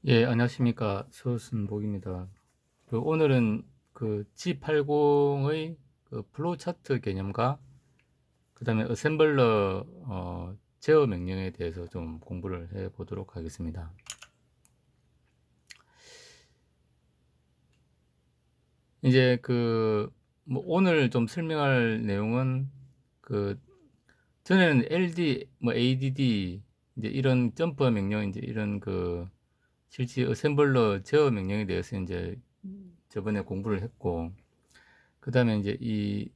예, 안녕하십니까. 서순복입니다. 오늘은 그 G80의 그 플로우 차트 개념과 그 다음에 어셈블러 제어 명령에 대해서 좀 공부를 해 보도록 하겠습니다. 이제 뭐 오늘 좀 설명할 내용은 그 전에는 LD, 뭐 ADD 이제 이런 점퍼 명령 이제 이런 실제 어셈블러 제어 명령에 대해서 이제 저번에 공부를 했고, 그 다음에 이제 이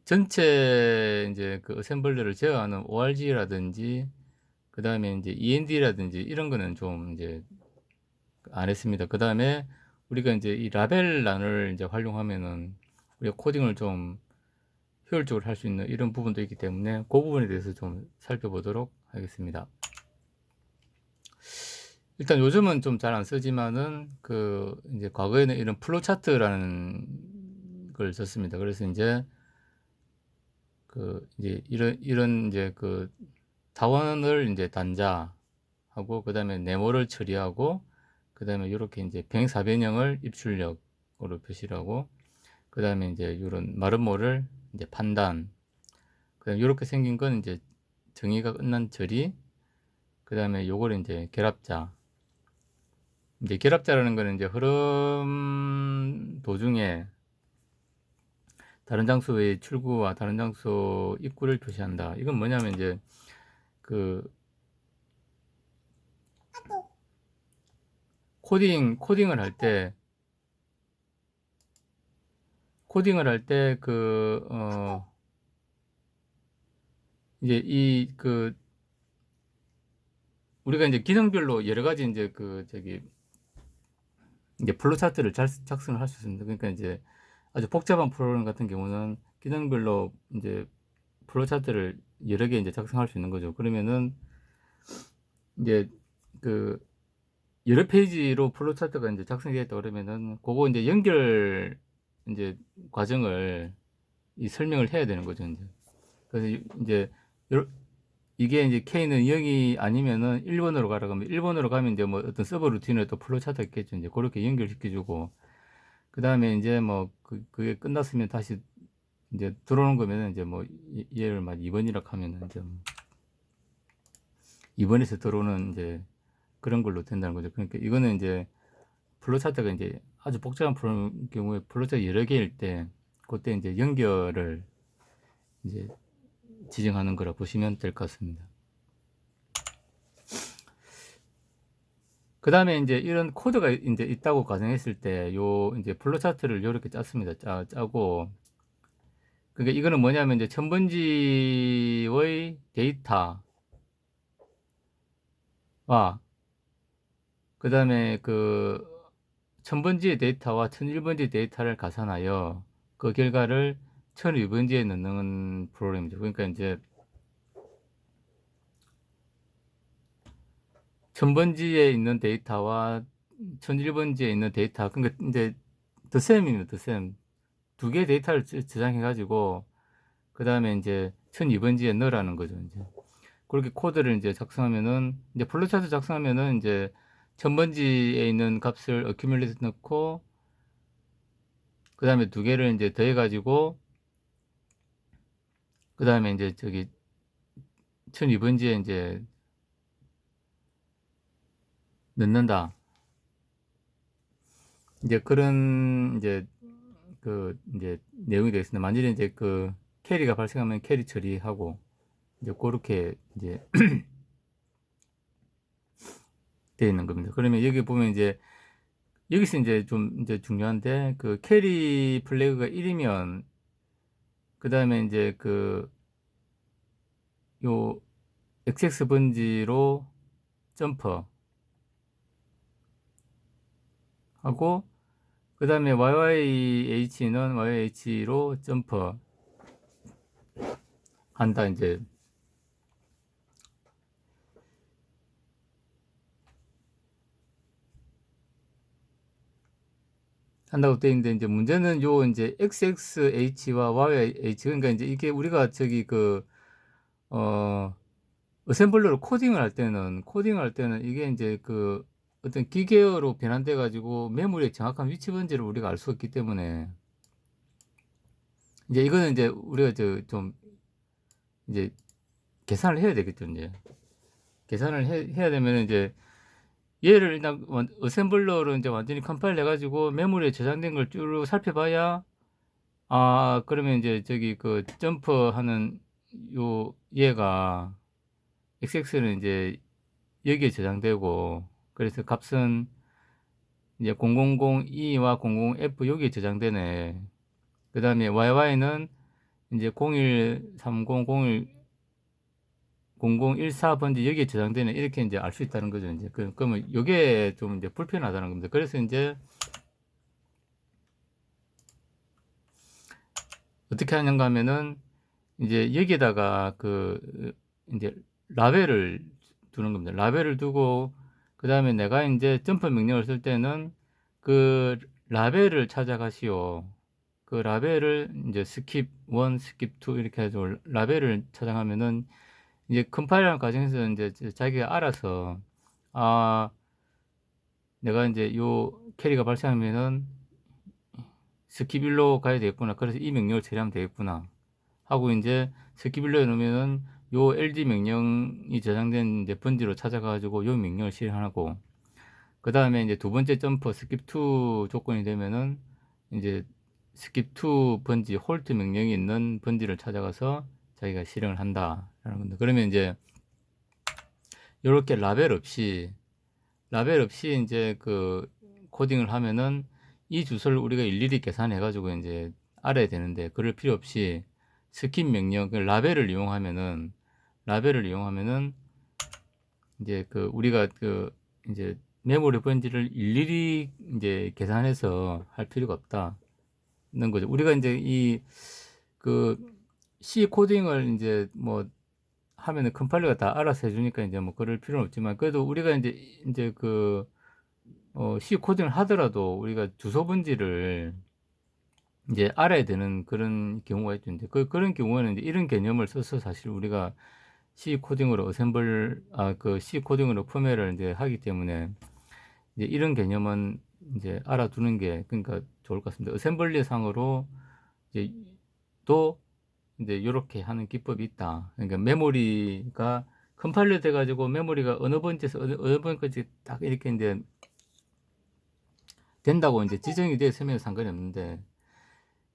전체 이제 그 어셈블러를 제어하는 ORG라든지, 그 다음에 이제 END라든지 이런 거는 좀 이제 안 했습니다. 그 다음에 우리가 이제 이 라벨란을 이제 활용하면은 우리가 코딩을 좀 효율적으로 할 수 있는 이런 부분도 있기 때문에 그 부분에 대해서 좀 살펴보도록 하겠습니다. 일단 요즘은 좀 잘 안 쓰지만은 이제 과거에는 이런 플로우 차트라는 걸 썼습니다. 그래서 이제 이제 이런 이제 다원을 이제 단자하고 그 다음에 네모를 처리하고 그 다음에 이렇게 이제 병사변형을 입출력으로 표시를 하고 그 다음에 이제 이런 마름모를 이제 판단, 그 다음에 이렇게 생긴 건 이제 정의가 끝난 처리, 그 다음에 요걸 이제 결합자. 이제 결합자라는 거는 이제 흐름 도중에 다른 장소의 출구와 다른 장소 입구를 표시한다. 이건 뭐냐면 이제 그 코딩을 할 때, 이제 우리가 이제 기능별로 여러 가지 이제 이제 플로 차트를 작성을 할 수 있습니다. 그러니까 이제 아주 복잡한 프로그램 같은 경우는 기능별로 이제 플로 차트를 여러 개 이제 작성할 수 있는 거죠. 그러면은 이제 그 여러 페이지로 플로 차트가 이제 작성이 되었다 그러면은 그거 이제 연결 이제 과정을 이 설명을 해야 되는 거죠. 이제. 그래서 이제 이게 이제 K는 0이 아니면은 1번으로 가라 그러면 1번으로 가면 이제 뭐 어떤 서버 루틴에 또 플로우 차트가 있겠죠. 이제 그렇게 연결시켜주고 그 다음에 이제 뭐 그게 끝났으면 다시 이제 들어오는 거면은 이제 뭐 얘를 막 2번이라 하면은 이제 2번에서 들어오는 이제 그런 걸로 된다는 거죠. 그러니까 이거는 이제 플로우 차트가 이제 아주 복잡한 프로그램 경우에 플로우 차트 여러 개일 때 그때 이제 연결을 이제 지정하는 거라 보시면 될 것 같습니다. 그 다음에 이제 이런 코드가 이제 있다고 가정했을 때, 이제 플로 차트를 이렇게 짰습니다. 짜고. 그러니까 이거는 뭐냐면 이제 천번지의 데이터와, 그 다음에 천번지의 데이터와 천일번지 데이터를 가산하여 그 결과를 천일번지에 넣는 프로그램이죠. 그러니까 이제 천번지에 있는 데이터와 천일번지에 있는 데이터, 그러니까 이제 더셈입니다. 더셈. 두 개의 데이터를 저장해 가지고 그 다음에 이제 1002번지에 넣으라는 거죠. 이제 그렇게 코드를 이제 작성하면은 이제 플로차트 작성하면은 이제 1000번지에 있는 값을 accumulate 넣고 그 다음에 두 개를 이제 더해 가지고 그 다음에 이제 1002번지에 이제 넣는다. 이제 그런 이제 내용이 되겠습니다. 만일에 이제 캐리가 발생하면 캐리 처리하고 이제 그렇게 이제 되어 있는 겁니다. 그러면 여기 보면 이제 여기서 이제 좀 이제 중요한데 캐리 플래그가 1이면 그 다음에 이제 요 XX 번지로 점퍼 하고 그 다음에 YYH는 YH로 점퍼 한다 이제 한다고 되어 있는데 이제 문제는 요 이제 XXH와 YH 그러니까 이제 이게 우리가 어셈블러로 코딩을 할 때는 이게 이제 어떤 기계어로 변환돼 가지고 메모리의 정확한 위치 번지를 우리가 알 수 없기 때문에 이제 이거는 이제 우리가 좀 이제 계산을 해야 되겠죠 인제. 계산을 해야 되면은 이제 얘를 일단 어셈블러로 인제 완전히 컴파일을 해 가지고 메모리에 저장된 걸 쭉 살펴봐야 그러면 인제 점프하는 얘가 xx는 인제 여기에 저장되고, 그래서 값은 이제 0002와 00F 여기에 저장되네. 그다음에 YY는 인제 0130, 0014 번지 여기에 저장되네. 이렇게 인제 알 수 있다는 거죠 인제. 그러면 요게 좀 인제 불편하다는 겁니다. 그래서 인제 어떻게 하는가 하면은 인제 여기에다가 인제 라벨을 두는 겁니다. 라벨을 두고 그다음에 내가 인제 점프 명령을 쓸 때는 그 라벨을 찾아가시오. 그 라벨을 인제 skip 1, skip 2 이렇게 해 가지고 라벨을 찾아가면은 이제 컴파일하는 과정에서 인제 자기가 알아서 '아 내가 인제 요 캐리가 발생하면은 skip 1로 가야 되겠구나. 그래서 이 명령을 처리하면 되겠구나.' 하고 인제 skip 1로 해 놓으면은 요 ld 명령이 저장된 인제 번지로 찾아가 가지고 요 명령을 실행하고, 그다음에 인제 두 번째 점프 skip 2 조건이 되면은 인제 skip 2 번지 홀트 명령이 있는 번지를 찾아가서 자기가 실행을 한다라는 건데, 그러면 인제 요렇게 라벨 없이 인제 코딩을 하면은 이 주소를 우리가 일일이 계산해 가지고 인제 알아야 되는데, 그럴 필요 없이 스킵 명령 라벨을 이용하면은 인제 우리가 인제 메모리 번지를 일일이 인제 계산해서 할 필요가 없다는 거죠. 우리가 인제 그 C 코딩을 인제 하면은 컴파일러가 다 알아서 해 주니까 인제 그럴 필요는 없지만, 그래도 우리가 인제 C 코딩을 하더라도 우리가 주소 번지를 인제 알아야 되는 그런 경우가 있죠. 인제 그런 경우에는 인제 이런 개념을 써서 사실 우리가 C 코딩으로 포맷을 인제 하기 때문에 이제 이런 개념은 인제 알아두는 게 그러니까 좋을 것 같습니다. 어셈블리 상으로 이제 또 인제 요렇게 하는 기법이 있다. 그러니까 메모리가 컴파일러 돼 가지고 메모리가 어느 번지에서 어느 번까지 딱 이렇게 인제 된다고 인제 지정이 되어 있으면 상관이 없는데,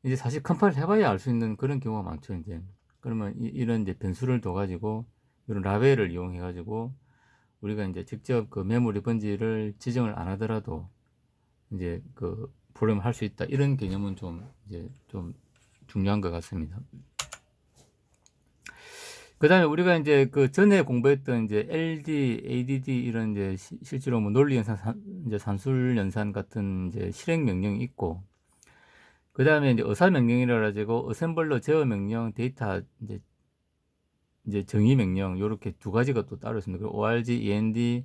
이제 사실 컴파일을 해 봐야 알 수 있는 그런 경우가 많죠 인제. 그러면 이런 이제 변수를 둬 가지고 요런 라벨을 이용해 가지고 우리가 인제 직접 메모리 번지를 지정을 안 하더라도 인제 프로그램을 할 수 있다. 이런 개념은 좀 중요한 것 같습니다. 그다음에 우리가 인제 전에 공부했던 인제 LD, ADD 이런 이제 실제로 논리 연산, 인제 산술 연산 같은 인제 실행 명령이 있고, 그다음에 인제 의사 명령이라 가지고 어셈블러 제어 명령, 데이터 인제 정의 명령 요렇게 두 가지가 또 따로 있습니다. 그리고 org, end,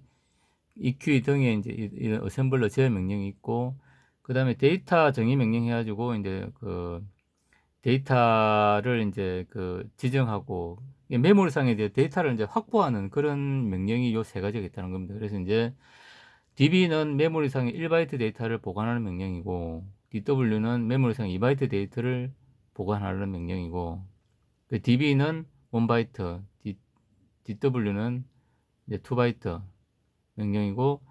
eq 등의 인제 이런 어셈블러 제어 명령이 있고, 그다음에 데이터 정의 명령 해 가지고 인제 데이터를 인제 지정하고, 이 메모리상에 이제 데이터를 인제 확보하는 그런 명령이 요 세 가지가 있다는 겁니다. 그래서 인제 db는 메모리상에 1 바이트 데이터를 보관하는 명령이고, dw는 메모리상에 2 바이트 데이터를 보관하는 명령이고, db는 1 바이트, dw는 이제 2 바이트 명령이고,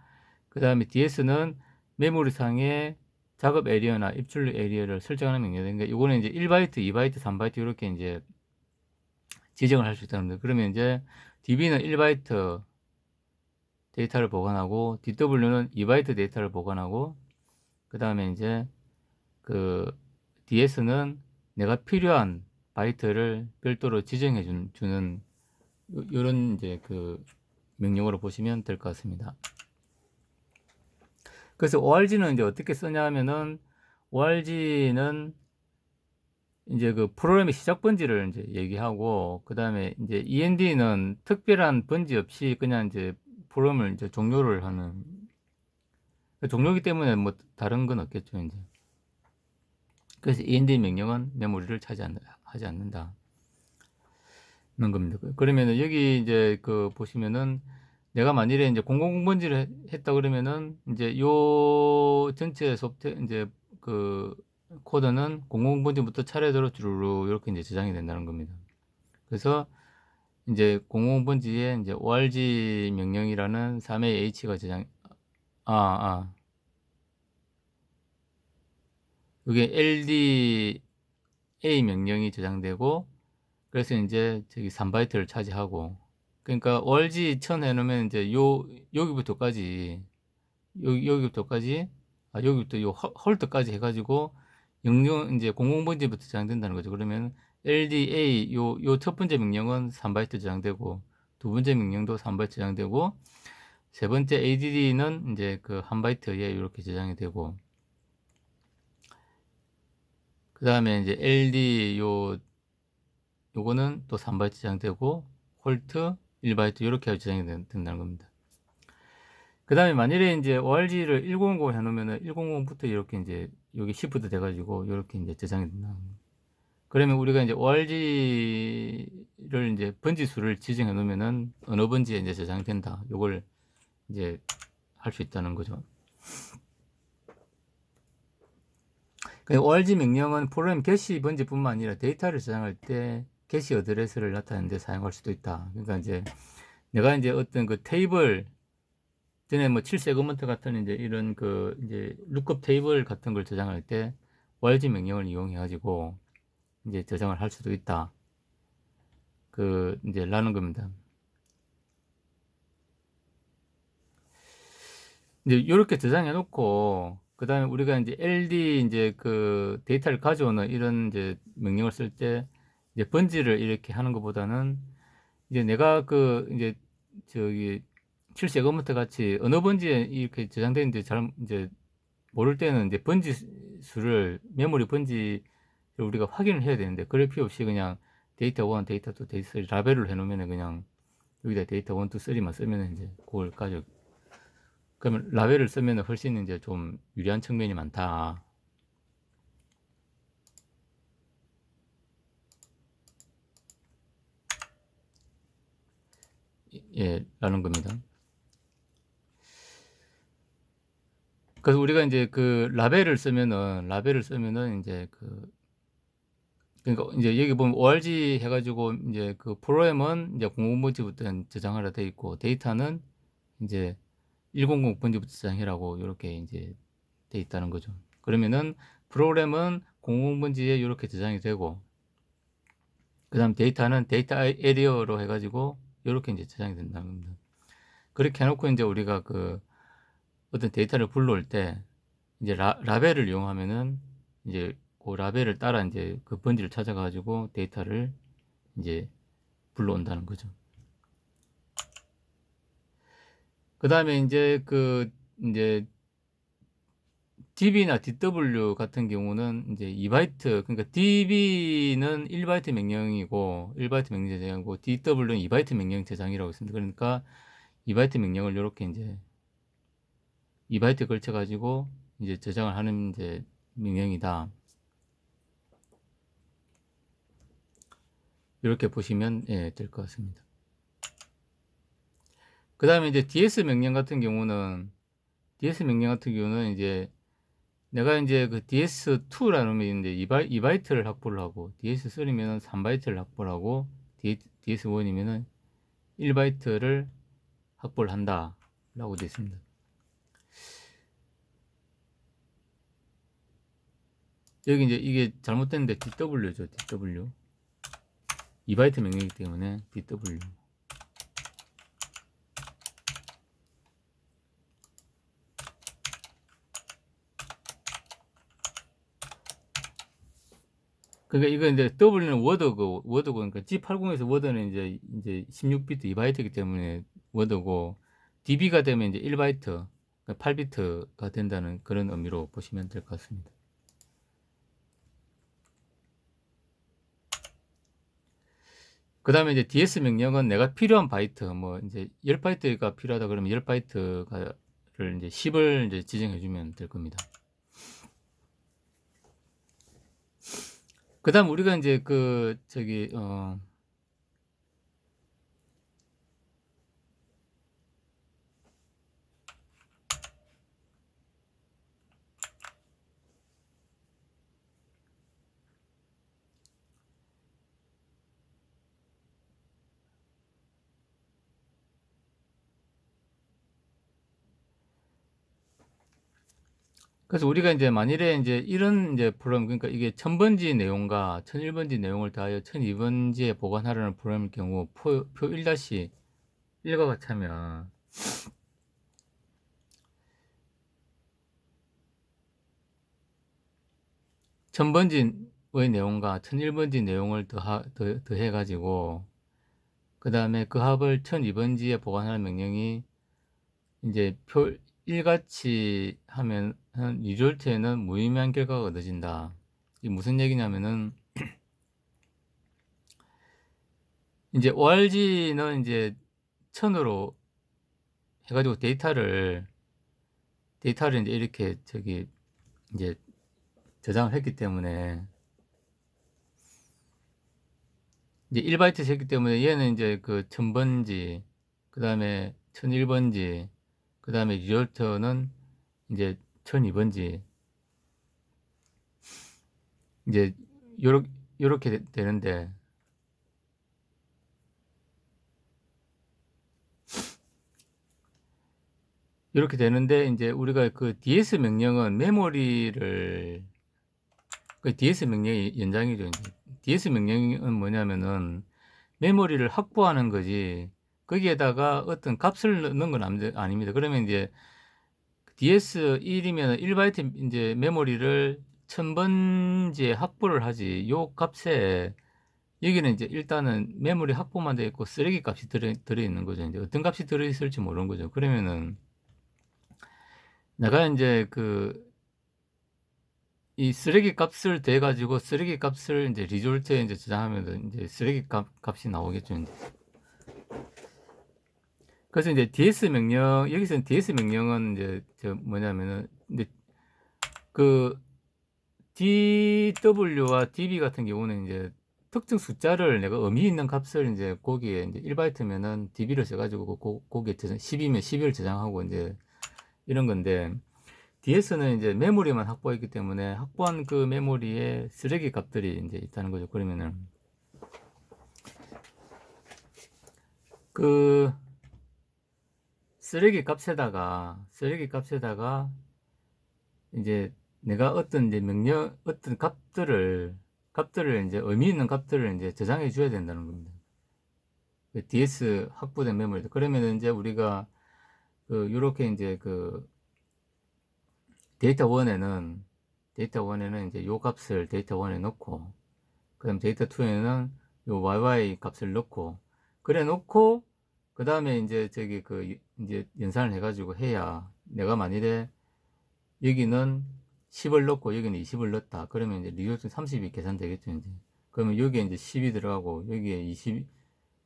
그다음에 ds는 메모리상의 작업 에리어나 입출 에리어를 설정하는 명령인데, 요거는 이제 1 바이트, 2 바이트, 3 바이트 요렇게 인제 지정을 할 수 있다는 거예요. 그러면 인제 db는 1 바이트 데이터를 보관하고, dw는 2 바이트 데이터를 보관하고, 그다음에 인제 그 ds는 내가 필요한 바이트를 별도로 지정해 주는 요런 인제 명령어로 보시면 될 것 같습니다. 그래서 org는 인제 어떻게 쓰냐 하면은, org는 인제 프로그램의 시작 번지를 인제 얘기하고, 그다음에 인제 end는 특별한 번지 없이 그냥 인제 프로그램을 인제 종료를 하는, 종료이기 때문에 다른 건 없겠죠 인제. 그래서 end 명령은 메모리를 하지 않는다는 겁니다. 그러면은 여기 인제 보시면은 내가 만일에 이제 00번지를 했다 그러면은 이제 요 전체 소프트 이제 그 코드는 00번지부터 차례대로 주르륵 이렇게 이제 저장이 된다는 겁니다. 그래서 이제 00번지에 이제 org 명령이라는 3의 h가 저장 이게 lda 명령이 저장되고 그래서 이제 저기 3바이트를 차지하고 그러니까 org 1000 해놓으면 이제 여기부터까지 여기부터 요 홀드까지 해가지고 영영 이제 00번지부터 저장된다는 거죠. 그러면 LDA 요 첫 번째 명령은 3바이트 저장되고 두 번째 명령도 3바이트 저장되고 세 번째 ADD는 이제 그 1바이트에 이렇게 저장이 되고 그 다음에 이제 LD 요거는 또 3바이트 저장되고 홀트 1바이트 이렇게 저장이 된다는 겁니다. 그 다음에 만일에 이제 org를 100 해놓으면은 100부터 이렇게 이제 여기 시프트 돼가지고 이렇게 이제 저장이 된다. 그러면 우리가 이제 org를 이제 번지 수를 지정해 놓으면은 어느 번지에 이제 저장이 된다. 요걸 이제 할 수 있다는 거죠. org 명령은 프로그램 게시 번지뿐만 아니라 데이터를 저장할 때 게시 어드레스를 나타내는 데 사용할 수도 있다. 그러니까 이제 내가 이제 어떤 그 테이블 전에 뭐 7세그먼트 같은 이제 이런 그 이제 룩업 테이블 같은 걸 저장할 때 org 명령을 이용해 가지고 이제 저장을 할 수도 있다. 그 이제 라는 겁니다. 이제 이렇게 저장해 놓고 그 다음에 우리가 이제 LD 이제 그 데이터를 가져오는 이런 이제 명령을 쓸 때 이제 번지를 이렇게 하는 것보다는 이제 내가 그 이제 저기 7세그먼트 같이 어느 번지에 이렇게 저장되는지 잘 이제 모를 때는 이제 번지 수를 메모리 번지를 우리가 확인을 해야 되는데 그럴 필요 없이 그냥 데이터 1, 데이터 2, 데이터 3 라벨을 해놓으면 그냥 여기다 데이터 1, 2, 3만 쓰면 이제 그걸 가지고 그러면 라벨을 쓰면 훨씬 이제 좀 유리한 측면이 많다. 예, 라는 겁니다. 그래서 우리가 이제 그 라벨을 쓰면은 이제 그러니까 이제 여기 보면 org 해가지고 이제 그 프로그램은 이제 00번지부터 저장하라 돼 있고 데이터는 이제 100번지부터 저장해라고 이렇게 이제 돼 있다는 거죠. 그러면은 프로그램은 00번지에 이렇게 저장이 되고 그 다음 데이터는 데이터 에리어로 해가지고 이렇게 이제 저장이 된다는 겁니다. 그렇게 해놓고 이제 우리가 그 어떤 데이터를 불러올 때 이제 라벨을 이용하면은 이제 그 라벨을 따라 이제 그 번지를 찾아가지고 데이터를 이제 불러온다는 거죠. 그 다음에 이제 그 이제 db나 dw 같은 경우는 이제 2바이트 그러니까 db는 1바이트 명령이고 1바이트 명령 저장이고 dw는 2바이트 명령 저장이라고 했습니다. 그러니까 2바이트 명령을 이렇게 이제 2바이트 걸쳐 가지고 이제 저장을 하는 이제 명령이다. 이렇게 보시면 예, 될 것 같습니다. 그 다음에 이제 ds 명령 같은 경우는 이제 내가 이제 그 ds2라는 게 있는데 2바이트를 확보를 하고 ds3면은 3바이트를 확보를 하고 ds1이면은 1바이트를 확보를 한다 라고 되어 있습니다. 여기 이제 이게 잘못됐는데 dw죠. dw 2바이트 명령이기 때문에 dw 그러니까 이거 이제 W는 워드고 그러니까 G80에서 워드는 이제 16비트 2바이트이기 때문에 워드고 DB가 되면 이제 1바이트, 그러니까 8비트가 된다는 그런 의미로 보시면 될 것 같습니다. 그 다음에 이제 DS 명령은 내가 필요한 바이트, 뭐 이제 10바이트가 필요하다 그러면 10바이트를 이제 10을 이제 지정해 주면 될 겁니다. 그 다음 우리가 이제 그, 그래서 우리가 이제 만일에 이제 이런 이제 프로그램, 그러니까 이게 1000번지 내용과 1001번지 내용을 더하여 1002번지에 보관하라는 프로그램일 경우 표 1-1과 같이 하면 1000번지의 내용과 1001번지 내용을 더해 가지고 그다음에 그 합을 1002번지에 보관하는 명령이 이제 표 1같이 하면 리졸트에는 무의미한 결과가 얻어진다. 이게 무슨 얘기냐면은 이제 org는 이제 1000으로 해가지고 데이터를 이제 이렇게 이제 저장을 했기 때문에 이제 1바이트 했기 때문에 얘는 이제 그 1000번지, 그 다음에 1001번지, 그 다음에 리졸트는 이제 1002번지, 이제 요렇게 되는데, 이제 우리가 그 ds 명령은 메모리를, 그 ds 명령의 연장이죠. 이제 ds 명령은 뭐냐면은 메모리를 확보하는 거지, 거기에다가 어떤 값을 넣는 건 아닙니다. 그러면 이제 ds1이면 1바이트 이제 메모리를 1000번지에 확보를 하지, 요 값에 여기는 이제 일단은 메모리 확보만 되어 있고 쓰레기 값이 들어 있는 거죠. 이제 어떤 값이 들어 있을지 모르는 거죠. 그러면은 내가 이제 이 쓰레기 값을 대 가지고 쓰레기 값을 이제 리졸트에 이제 저장하면 이제 쓰레기 값이 나오겠죠. 이제. 그래서 이제 ds 명령, 여기서는 ds 명령은 이제 뭐냐면은 이제 그 dw와 db 같은 경우는 이제 특정 숫자를 내가 의미 있는 값을 이제 거기에 이제 1바이트면은 db를 써가지고 거기에 10이면 10을 저장하고 이제 이런 건데, ds는 이제 메모리만 확보했기 때문에 확보한 그 메모리에 쓰레기 값들이 이제 있다는 거죠. 그러면은 그 쓰레기 값에다가 이제 내가 어떤 이제 어떤 값들을 이제 의미 있는 값들을 이제 저장해 줘야 된다는 겁니다. ds 확보된 메모리. 그러면 이제 우리가 요렇게 이제 데이터 1에는 이제 요 값을 데이터 1에 넣고, 그 다음 데이터 2에는 요 yy 값을 넣고, 그래 놓고, 그 다음에 이제 이제 연산을 해가지고 해야, 내가 만일에 여기는 10을 넣고 여기는 20을 넣었다. 그러면 이제 리졸트 30이 계산되겠죠, 이제. 그러면 여기에 이제 10이 들어가고, 여기에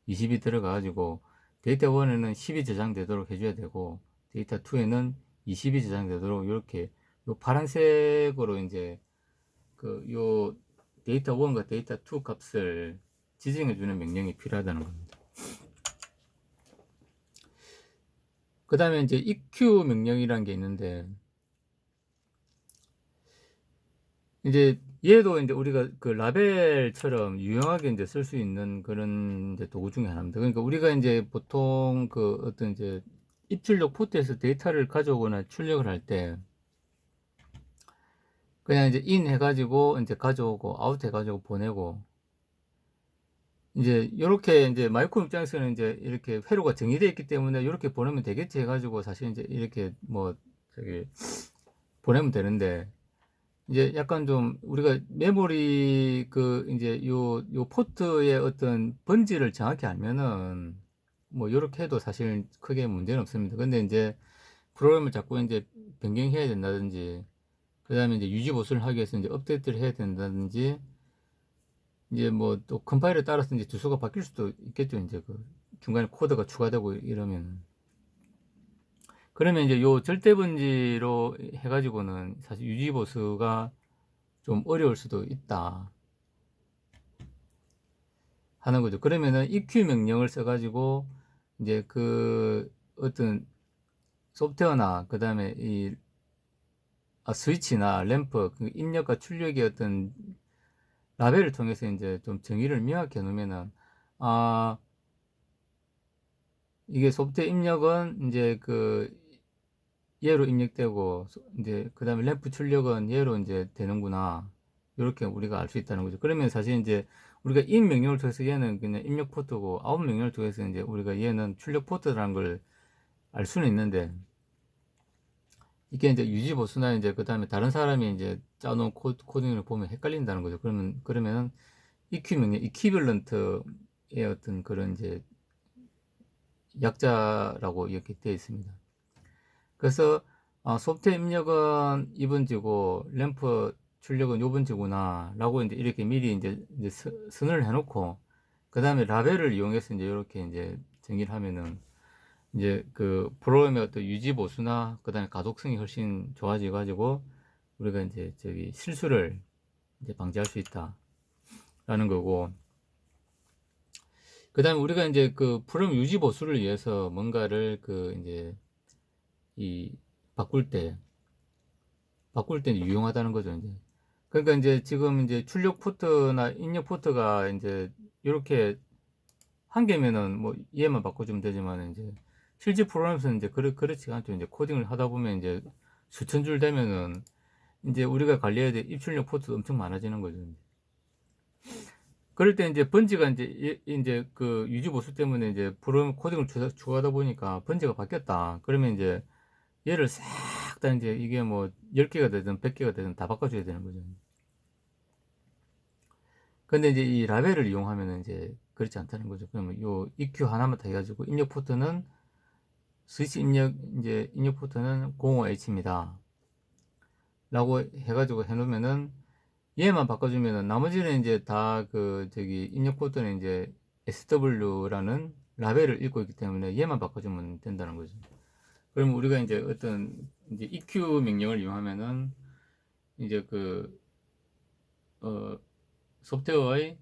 20이 들어가가지고, 데이터 1에는 10이 저장되도록 해줘야 되고, 데이터 2에는 20이 저장되도록, 이렇게, 요 파란색으로 이제, 요 데이터 1과 데이터 2 값을 지정해주는 명령이 필요하다는 겁니다. 그 다음에 이제 EQ 명령이라는 게 있는데, 이제 얘도 이제 우리가 그 라벨처럼 유용하게 이제 쓸 수 있는 그런 이제 도구 중에 하나입니다. 그러니까 우리가 이제 보통 어떤 이제 입출력 포트에서 데이터를 가져오거나 출력을 할 때 그냥 이제 인 해가지고 이제 가져오고 아웃 해가지고 보내고, 이제 요렇게 이제 마이크로 입장에서는 이제 이렇게 회로가 정의되어 있기 때문에 이렇게 보내면 되겠지 해가지고 사실 이제 이렇게 뭐 보내면 되는데, 이제 약간 좀 우리가 메모리 이제 요 포트의 어떤 번지를 정확히 알면은 뭐 요렇게 해도 사실 크게 문제는 없습니다. 근데 이제 프로그램을 자꾸 이제 변경해야 된다든지, 그 다음에 이제 유지 보수를 하기 위해서 이제 업데이트를 해야 된다든지, 이제 뭐 또 컴파일에 따라서 이제 주소가 바뀔 수도 있겠죠. 이제 중간에 코드가 추가되고 이러면. 그러면 이제 요 절대번지로 해가지고는 사실 유지 보수가 좀 어려울 수도 있다 하는 거죠. 그러면은 EQ 명령을 써가지고 이제 어떤 소프트웨어나 그 다음에 스위치나 램프 입력과 출력의 어떤 라벨을 통해서 이제 좀 정의를 명확히 해놓으면은, 이게 소프트웨어 입력은 이제 얘로 입력되고 이제 그다음에 램프 출력은 얘로 이제 되는구나. 요렇게 우리가 알 수 있다는 거죠. 그러면 사실 이제 우리가 in 명령을 통해서 얘는 그냥 입력 포트고 out 명령을 통해서 이제 우리가 얘는 출력 포트라는 걸 알 수는 있는데, 이게 이제 유지 보수나 이제 그다음에 다른 사람이 이제 짜놓은 코딩을 보면 헷갈린다는 거죠. 그러면은 EQ 명령, 이퀴벌런트의 어떤 그런 이제 약자라고 이렇게 되어 있습니다. 그래서 소프트웨어 입력은 이번지고 램프 출력은 요번지구나 라고 이제 이렇게 미리 이제 선을 해놓고, 그 다음에 라벨을 이용해서 이제 이렇게 이제 정의를 하면은 이제 그 프로그램의 어떤 유지 보수나 그 다음에 가독성이 훨씬 좋아져 가지고 우리가 이제 저기 실수를 이제 방지할 수 있다라는 거고, 그 다음에 우리가 이제 그 프로그램 유지 보수를 위해서 뭔가를 그 이제 이 바꿀 때 유용하다는 거죠, 이제. 그러니까 이제 지금 이제 출력 포트나 입력 포트가 이제 이렇게 한 개면은 뭐 얘만 바꿔주면 되지만, 이제 실제 프로그램에서는 이제 그렇지 않죠. 이제 코딩을 하다 보면 이제 수천 줄 되면은 이제 우리가 관리해야 될 입출력 포트도 엄청 많아지는 거죠. 그럴 때 이제 번지가 이제 그 유지 보수 때문에 이제 프로그램 코딩을 추가하다 보니까 번지가 바뀌었다. 그러면 이제 얘를 싹 다 이제 이게 뭐 10개가 되든 100개가 되든 다 바꿔줘야 되는 거죠. 근데 이제 이 라벨을 이용하면은 이제 그렇지 않다는 거죠. 그러면 요 EQ 하나만 다 해가지고 입력 포트는 스위치 입력 포트는 05H입니다. 라고 해가지고 해놓으면은 얘만 바꿔주면은 나머지는 이제 다 그 저기 입력 포트는 이제 SW라는 라벨을 읽고 있기 때문에 얘만 바꿔주면 된다는 거죠. 그럼 우리가 이제 어떤 이제 EQ 명령을 이용하면은 이제 그 소프트웨어의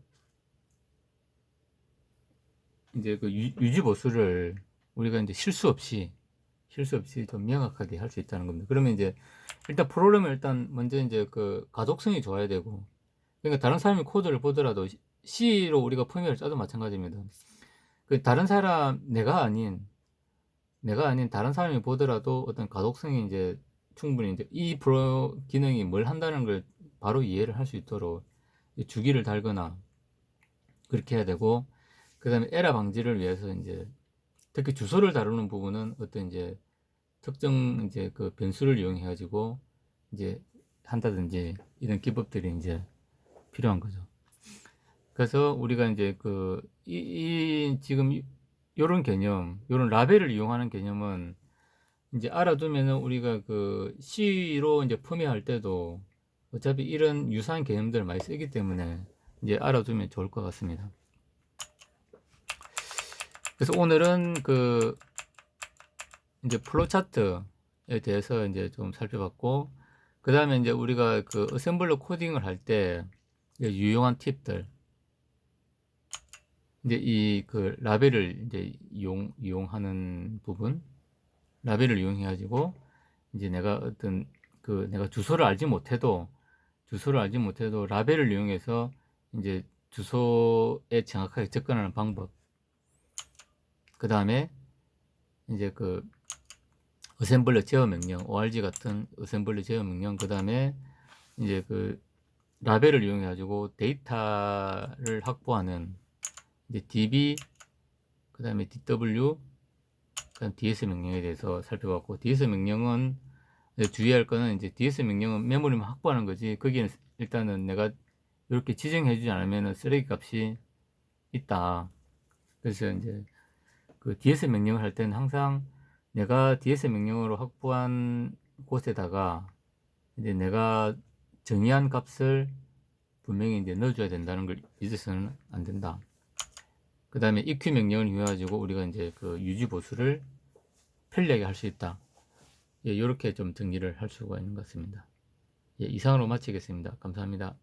이제 그 유지 보수를 우리가 이제 실수 없이 좀 명확하게 할 수 있다는 겁니다. 그러면 이제 일단 프로그램을 일단 먼저 이제 그 가독성이 좋아야 되고, 그러니까 다른 사람이 코드를 보더라도 C로 우리가 포맷을 짜도 마찬가지입니다. 그 다른 사람, 내가 아닌 다른 사람이 보더라도 어떤 가독성이 이제 충분히 이제 이 프로 기능이 뭘 한다는 걸 바로 이해를 할 수 있도록 주기를 달거나 그렇게 해야 되고, 그 다음에 에러 방지를 위해서 이제 특히 주소를 다루는 부분은 어떤 이제 특정 이제 그 변수를 이용해 가지고 이제 한다든지 이런 기법들이 이제 필요한 거죠. 그래서 우리가 이제 그 지금 요런 개념, 요런 라벨을 이용하는 개념은 이제 알아두면은 우리가 그 C로 이제 펌웨어할 때도 어차피 이런 유사한 개념들을 많이 쓰기 때문에 이제 알아두면 좋을 것 같습니다. 그래서 오늘은 그 이제 플로우 차트에 대해서 이제 좀 살펴봤고, 그 다음에 이제 우리가 그 어셈블러 코딩을 할 때 유용한 팁들, 이제 이 그 라벨을 이제 이용하는 부분, 라벨을 이용해 가지고 이제 내가 주소를 알지 못해도 라벨을 이용해서 이제 주소에 정확하게 접근하는 방법, 그 다음에 이제 그 어셈블러 제어 명령, org 같은 어셈블러 제어 명령, 그 다음에 이제 그 라벨을 이용해 가지고 데이터를 확보하는 이제 db, 그 다음에 dw, 그다음 ds 명령에 대해서 살펴봤고, ds 명령은 주의할 거는 이제 ds 명령은 메모리만 확보하는 거지, 거기는 일단은 내가 이렇게 지정해 주지 않으면 쓰레기 값이 있다. 그래서 이제 그 ds 명령을 할 때는 항상 내가 ds 명령으로 확보한 곳에다가 이제 내가 정의한 값을 분명히 이제 넣어줘야 된다는 걸 잊어서는 안 된다. 그 다음에 EQ 명령을 이용해가지고 우리가 이제 그 유지 보수를 편리하게 할 수 있다. 예, 이렇게 좀 정리를 할 수가 있는 것 같습니다. 예, 이상으로 마치겠습니다. 감사합니다.